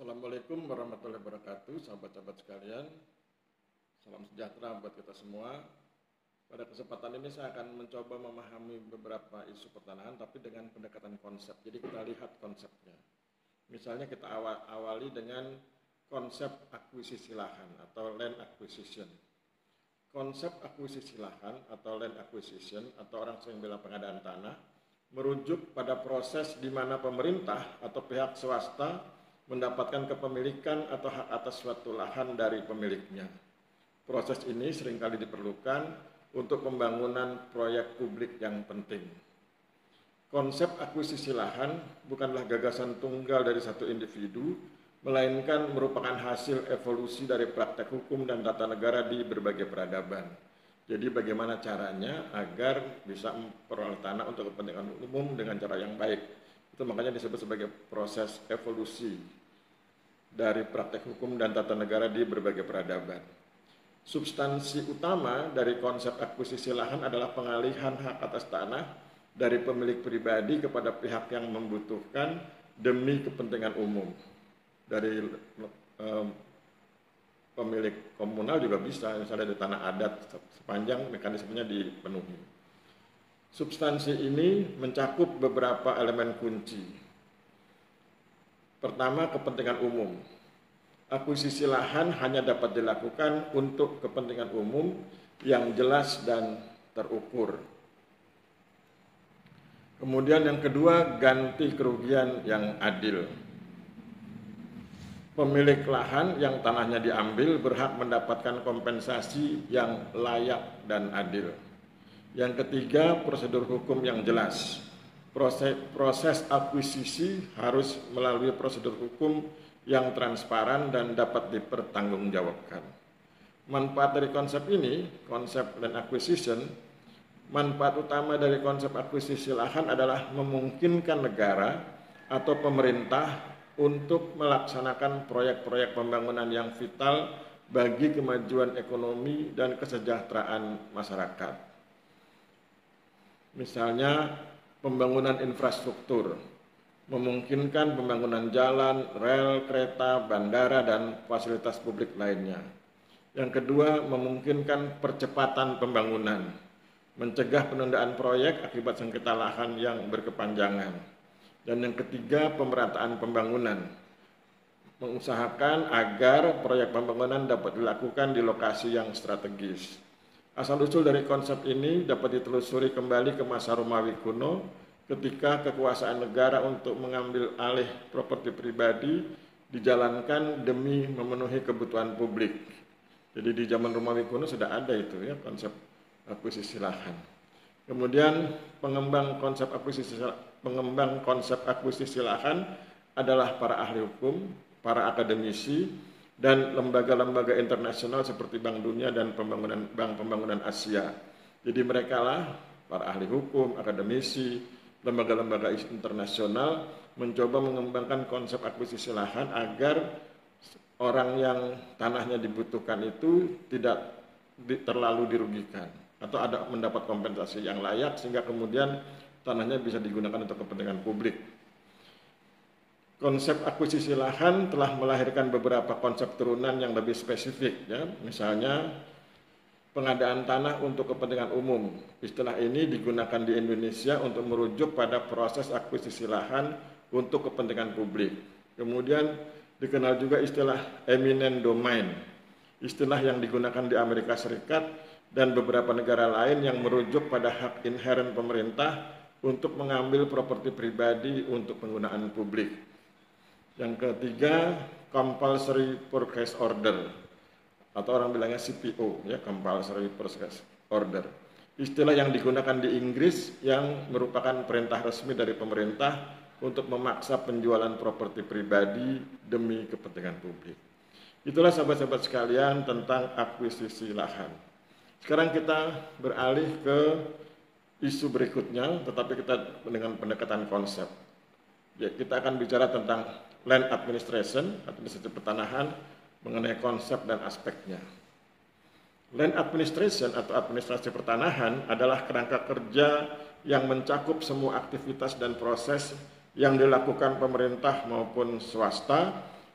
Assalamualaikum warahmatullahi wabarakatuh, sahabat-sahabat sekalian. Salam sejahtera buat kita semua. Pada kesempatan ini saya akan mencoba memahami beberapa isu pertanahan, tapi dengan pendekatan konsep. Jadi kita lihat konsepnya. Misalnya kita awali dengan konsep akuisisi lahan atau land acquisition. Konsep akuisisi lahan atau land acquisition atau orang sering bilang pengadaan tanah merujuk pada proses di mana pemerintah atau pihak swasta mendapatkan kepemilikan atau hak atas suatu lahan dari pemiliknya. Proses ini seringkali diperlukan untuk pembangunan proyek publik yang penting. Konsep akuisisi lahan bukanlah gagasan tunggal dari satu individu, melainkan merupakan hasil evolusi dari praktek hukum dan tata negara di berbagai peradaban. Jadi bagaimana caranya agar bisa memperoleh tanah untuk kepentingan umum dengan cara yang baik. Itu makanya disebut sebagai proses evolusi dari praktek hukum dan tata negara di berbagai peradaban. Substansi utama dari konsep akuisisi lahan adalah pengalihan hak atas tanah dari pemilik pribadi kepada pihak yang membutuhkan demi kepentingan umum. Dari pemilik komunal juga bisa, misalnya di tanah adat sepanjang mekanismenya dipenuhi. Substansi ini mencakup beberapa elemen kunci. Pertama, kepentingan umum. Akuisisi lahan hanya dapat dilakukan untuk kepentingan umum yang jelas dan terukur. Kemudian yang kedua, ganti kerugian yang adil. Pemilik lahan yang tanahnya diambil berhak mendapatkan kompensasi yang layak dan adil. Yang ketiga, prosedur hukum yang jelas. Proses akuisisi harus melalui prosedur hukum yang transparan dan dapat dipertanggungjawabkan. Manfaat dari konsep ini, konsep land acquisition, manfaat utama dari konsep akuisisi lahan adalah memungkinkan negara atau pemerintah untuk melaksanakan proyek-proyek pembangunan yang vital bagi kemajuan ekonomi dan kesejahteraan masyarakat. Misalnya, pembangunan infrastruktur, memungkinkan pembangunan jalan, rel, kereta, bandara, dan fasilitas publik lainnya. Yang kedua, memungkinkan percepatan pembangunan, mencegah penundaan proyek akibat sengketa lahan yang berkepanjangan. Dan yang ketiga, pemerataan pembangunan, mengusahakan agar proyek pembangunan dapat dilakukan di lokasi yang strategis. Asal-usul dari konsep ini dapat ditelusuri kembali ke masa Romawi kuno ketika kekuasaan negara untuk mengambil alih properti pribadi dijalankan demi memenuhi kebutuhan publik. Jadi di zaman Romawi kuno sudah ada itu ya konsep akuisisi lahan. Kemudian pengembang konsep akuisisi lahan adalah para ahli hukum, para akademisi, dan lembaga-lembaga internasional seperti Bank Dunia dan Bank Pembangunan Asia. Jadi mereka lah para ahli hukum, akademisi, lembaga-lembaga internasional mencoba mengembangkan konsep akuisisi lahan agar orang yang tanahnya dibutuhkan itu tidak terlalu dirugikan atau ada mendapat kompensasi yang layak sehingga kemudian tanahnya bisa digunakan untuk kepentingan publik. Konsep akuisisi lahan telah melahirkan beberapa konsep turunan yang lebih spesifik, ya. Misalnya pengadaan tanah untuk kepentingan umum. Istilah ini digunakan di Indonesia untuk merujuk pada proses akuisisi lahan untuk kepentingan publik. Kemudian dikenal juga istilah eminent domain, istilah yang digunakan di Amerika Serikat dan beberapa negara lain yang merujuk pada hak inheren pemerintah untuk mengambil properti pribadi untuk penggunaan publik. Yang ketiga, compulsory purchase order atau orang bilangnya CPO, ya, compulsory purchase order. Istilah yang digunakan di Inggris yang merupakan perintah resmi dari pemerintah untuk memaksa penjualan properti pribadi demi kepentingan publik. Itulah sahabat-sahabat sekalian tentang akuisisi lahan. Sekarang kita beralih ke isu berikutnya, tetapi kita dengan pendekatan konsep. Ya, kita akan bicara tentang land administration, administrasi pertanahan, mengenai konsep dan aspeknya. Land administration atau administrasi pertanahan adalah kerangka kerja yang mencakup semua aktivitas dan proses yang dilakukan pemerintah maupun swasta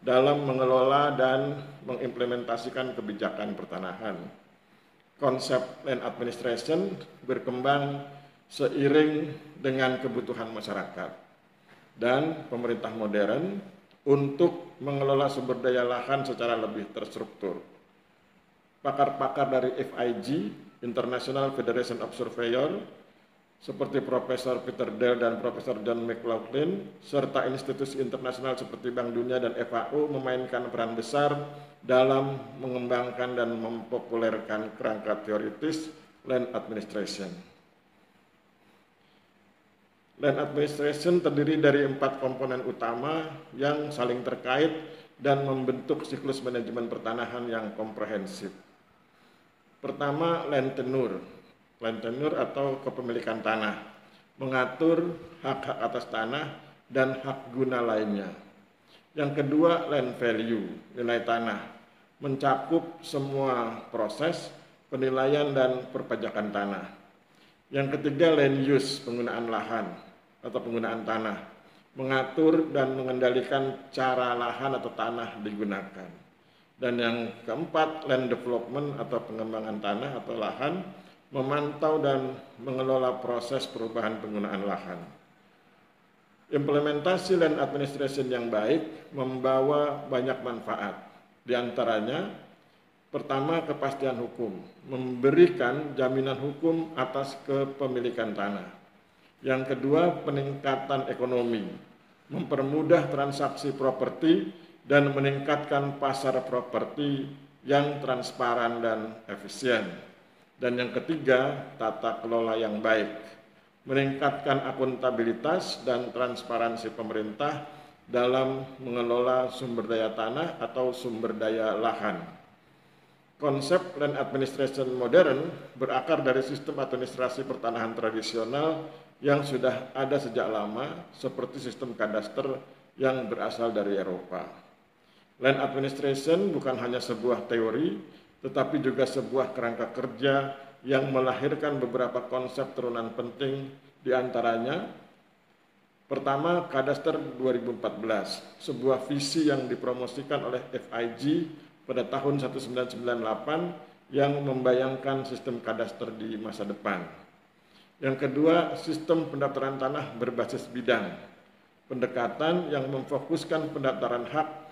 dalam mengelola dan mengimplementasikan kebijakan pertanahan. Konsep land administration berkembang seiring dengan kebutuhan masyarakat dan pemerintah modern untuk mengelola sumber daya lahan secara lebih terstruktur. Pakar-pakar dari FIG, International Federation of Surveyor, seperti Profesor Peter Dale dan Profesor John McLaughlin, serta institusi internasional seperti Bank Dunia dan FAO memainkan peran besar dalam mengembangkan dan mempopulerkan kerangka teoritis land administration. Land administration terdiri dari 4 komponen utama yang saling terkait dan membentuk siklus manajemen pertanahan yang komprehensif. Pertama, land tenure. Land tenure atau kepemilikan tanah, mengatur hak-hak atas tanah dan hak guna lainnya. Yang kedua, land value, nilai tanah, mencakup semua proses penilaian dan perpajakan tanah. Yang ketiga, land use, penggunaan lahan atau penggunaan tanah, mengatur dan mengendalikan cara lahan atau tanah digunakan. Dan yang keempat, land development atau pengembangan tanah atau lahan, memantau dan mengelola proses perubahan penggunaan lahan. Implementasi land administration yang baik membawa banyak manfaat. Di antaranya, pertama, kepastian hukum, memberikan jaminan hukum atas kepemilikan tanah. Yang kedua, peningkatan ekonomi, mempermudah transaksi properti dan meningkatkan pasar properti yang transparan dan efisien. Dan yang ketiga, tata kelola yang baik, meningkatkan akuntabilitas dan transparansi pemerintah dalam mengelola sumber daya tanah atau sumber daya lahan. Konsep land administration modern berakar dari sistem administrasi pertanahan tradisional yang sudah ada sejak lama, seperti sistem kadaster yang berasal dari Eropa. Land administration bukan hanya sebuah teori, tetapi juga sebuah kerangka kerja yang melahirkan beberapa konsep turunan penting, diantaranya pertama, Kadaster 2014, sebuah visi yang dipromosikan oleh FIG pada tahun 1998 yang membayangkan sistem kadaster di masa depan. Yang kedua, sistem pendaftaran tanah berbasis bidang, pendekatan yang memfokuskan pendaftaran hak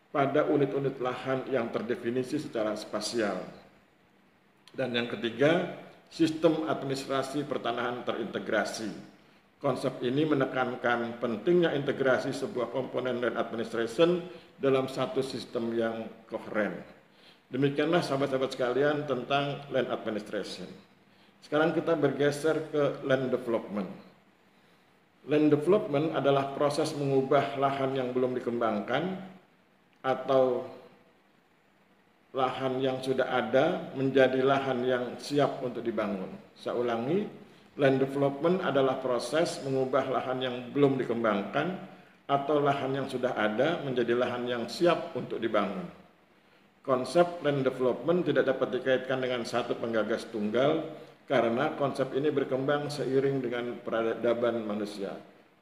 pada unit-unit lahan yang terdefinisi secara spasial. Dan yang ketiga, sistem administrasi pertanahan terintegrasi. Konsep ini menekankan pentingnya integrasi sebuah komponen land administration dalam satu sistem yang koheren. Demikianlah sahabat-sahabat sekalian tentang land administration. Sekarang kita bergeser ke land development. Land development adalah proses mengubah lahan yang belum dikembangkan atau lahan yang sudah ada menjadi lahan yang siap untuk dibangun. Saya ulangi, land development adalah proses mengubah lahan yang belum dikembangkan atau lahan yang sudah ada menjadi lahan yang siap untuk dibangun. Konsep land development tidak dapat dikaitkan dengan satu penggagas tunggal karena konsep ini berkembang seiring dengan peradaban manusia,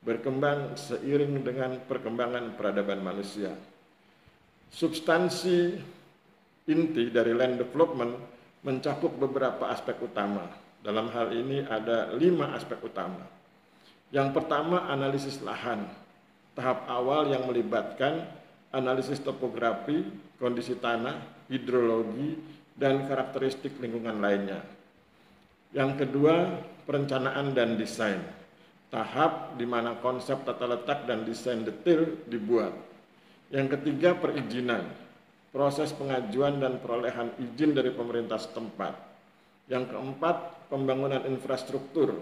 berkembang seiring dengan perkembangan peradaban manusia. Substansi inti dari land development mencakup beberapa aspek utama. Dalam hal ini ada 5 aspek utama. Yang pertama, analisis lahan. Tahap awal yang melibatkan analisis topografi, kondisi tanah, hidrologi, dan karakteristik lingkungan lainnya. Yang kedua, perencanaan dan desain. Tahap di mana konsep tata letak dan desain detail dibuat. Yang ketiga, perizinan, proses pengajuan dan perolehan izin dari pemerintah setempat. Yang keempat, pembangunan infrastruktur,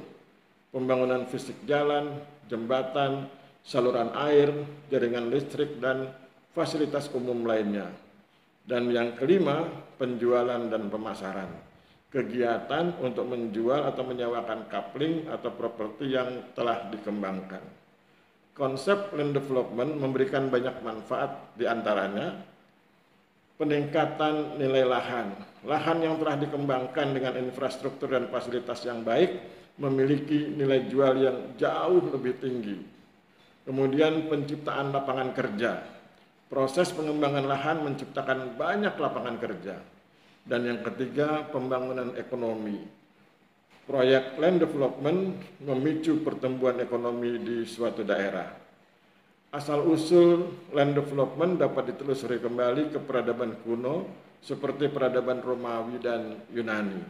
pembangunan fisik jalan, jembatan, saluran air, jaringan listrik, dan fasilitas umum lainnya. Dan yang kelima, penjualan dan pemasaran, kegiatan untuk menjual atau menyewakan coupling atau properti yang telah dikembangkan. Konsep land development memberikan banyak manfaat, diantaranya peningkatan nilai lahan. Lahan yang telah dikembangkan dengan infrastruktur dan fasilitas yang baik memiliki nilai jual yang jauh lebih tinggi. Kemudian penciptaan lapangan kerja, Proses pengembangan lahan menciptakan banyak lapangan kerja. Dan yang ketiga, pembangunan ekonomi. Proyek land development memicu pertumbuhan ekonomi di suatu daerah. Asal-usul land development dapat ditelusuri kembali ke peradaban kuno seperti peradaban Romawi dan Yunani.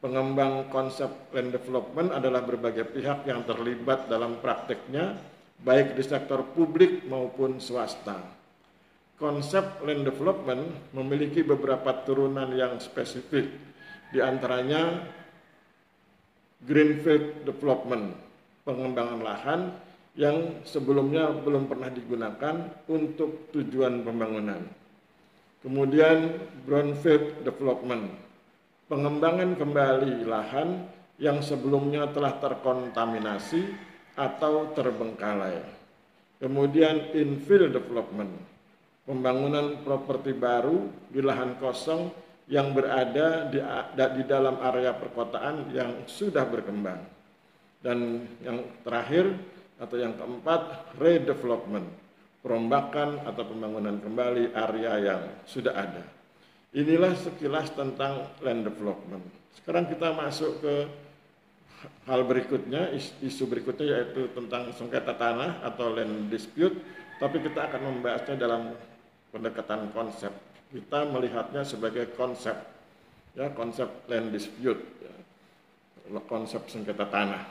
Pengembang konsep land development adalah berbagai pihak yang terlibat dalam prakteknya, baik di sektor publik maupun swasta. Konsep land development memiliki beberapa turunan yang spesifik, di antaranya greenfield development, pengembangan lahan yang sebelumnya belum pernah digunakan untuk tujuan pembangunan. Kemudian brownfield development, pengembangan kembali lahan yang sebelumnya telah terkontaminasi atau terbengkalai. Kemudian infill development, pembangunan properti baru di lahan kosong yang berada di dalam area perkotaan yang sudah berkembang. Dan yang terakhir atau yang keempat, redevelopment, perombakan atau pembangunan kembali area yang sudah ada. Inilah sekilas tentang land development. Sekarang kita masuk ke hal berikutnya, isu berikutnya yaitu tentang sengketa tanah atau land dispute, tapi kita akan membahasnya dalam pendekatan konsep. Kita melihatnya sebagai konsep, ya, konsep land dispute, ya, konsep sengketa tanah.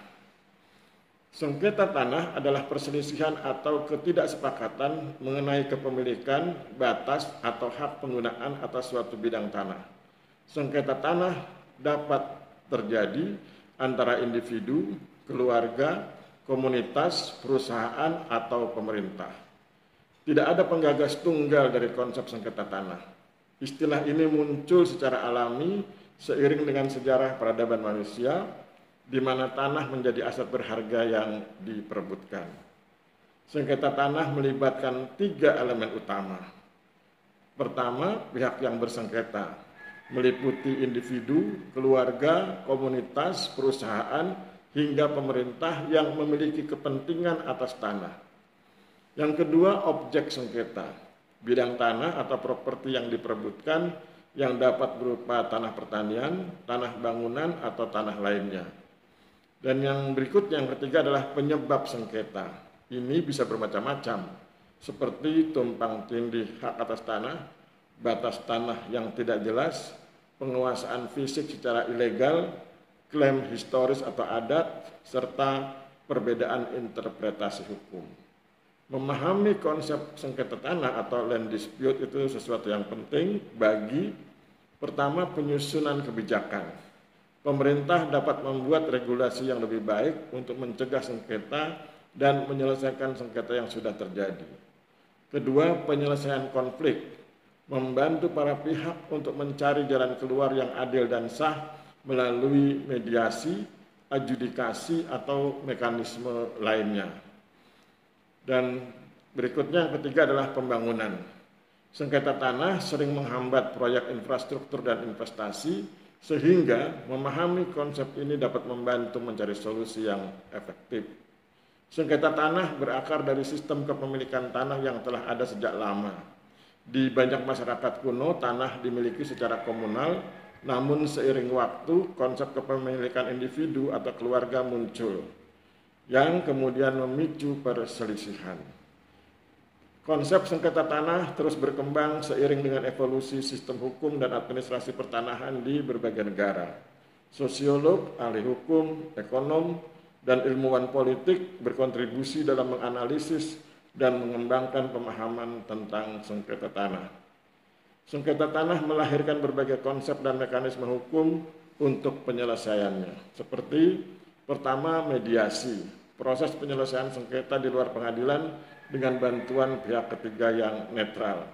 Sengketa tanah adalah perselisihan atau ketidaksepakatan mengenai kepemilikan, batas, atau hak penggunaan atas suatu bidang tanah. Sengketa tanah dapat terjadi antara individu, keluarga, komunitas, perusahaan, atau pemerintah. Tidak ada penggagas tunggal dari konsep sengketa tanah. Istilah ini muncul secara alami seiring dengan sejarah peradaban manusia, di mana tanah menjadi aset berharga yang diperebutkan. Sengketa tanah melibatkan 3 elemen utama. Pertama, pihak yang bersengketa, meliputi individu, keluarga, komunitas, perusahaan, hingga pemerintah yang memiliki kepentingan atas tanah. Yang kedua, objek sengketa, bidang tanah atau properti yang diperebutkan yang dapat berupa tanah pertanian, tanah bangunan, atau tanah lainnya. Dan yang berikutnya, yang ketiga adalah penyebab sengketa. Ini bisa bermacam-macam, seperti tumpang tindih hak atas tanah, batas tanah yang tidak jelas, penguasaan fisik secara ilegal, klaim historis atau adat, serta perbedaan interpretasi hukum. Memahami konsep sengketa tanah atau land dispute itu sesuatu yang penting bagi, pertama, penyusunan kebijakan. Pemerintah dapat membuat regulasi yang lebih baik untuk mencegah sengketa dan menyelesaikan sengketa yang sudah terjadi. Kedua, penyelesaian konflik, membantu para pihak untuk mencari jalan keluar yang adil dan sah melalui mediasi, adjudikasi, atau mekanisme lainnya. Dan berikutnya, yang ketiga adalah pembangunan. Sengketa tanah sering menghambat proyek infrastruktur dan investasi, sehingga memahami konsep ini dapat membantu mencari solusi yang efektif. Sengketa tanah berakar dari sistem kepemilikan tanah yang telah ada sejak lama. Di banyak masyarakat kuno, tanah dimiliki secara komunal, namun seiring waktu, konsep kepemilikan individu atau keluarga muncul, yang kemudian memicu perselisihan. Konsep sengketa tanah terus berkembang seiring dengan evolusi sistem hukum dan administrasi pertanahan di berbagai negara. Sosiolog, ahli hukum, ekonom, dan ilmuwan politik berkontribusi dalam menganalisis dan mengembangkan pemahaman tentang sengketa tanah. Sengketa tanah melahirkan berbagai konsep dan mekanisme hukum untuk penyelesaiannya. Seperti pertama, mediasi, proses penyelesaian sengketa di luar pengadilan dengan bantuan pihak ketiga yang netral.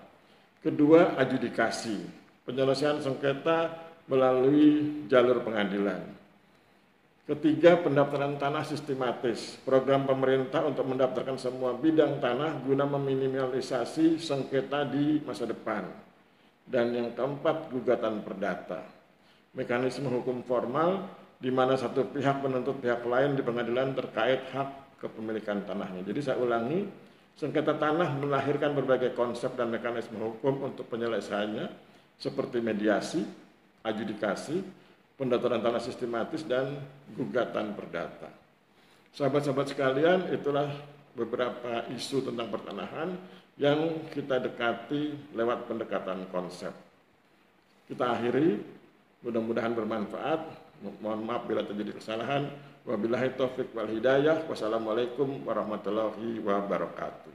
Kedua, adjudikasi, penyelesaian sengketa melalui jalur pengadilan. Ketiga, pendaftaran tanah sistematis, program pemerintah untuk mendaftarkan semua bidang tanah guna meminimalisasi sengketa di masa depan. Dan yang keempat, gugatan perdata, mekanisme hukum formal di mana satu pihak menuntut pihak lain di pengadilan terkait hak kepemilikan tanahnya. Jadi saya ulangi, Sengketa tanah melahirkan berbagai konsep dan mekanisme hukum untuk penyelesaiannya, seperti mediasi, adjudikasi, pendaftaran tanah sistematis, dan gugatan perdata. Sahabat-sahabat sekalian, itulah beberapa isu tentang pertanahan yang kita dekati lewat pendekatan konsep. Kita akhiri, mudah-mudahan bermanfaat. Mohon maaf bila terjadi kesalahan. Wabillahi taufiq wal hidayah. Wassalamualaikum warahmatullahi wabarakatuh.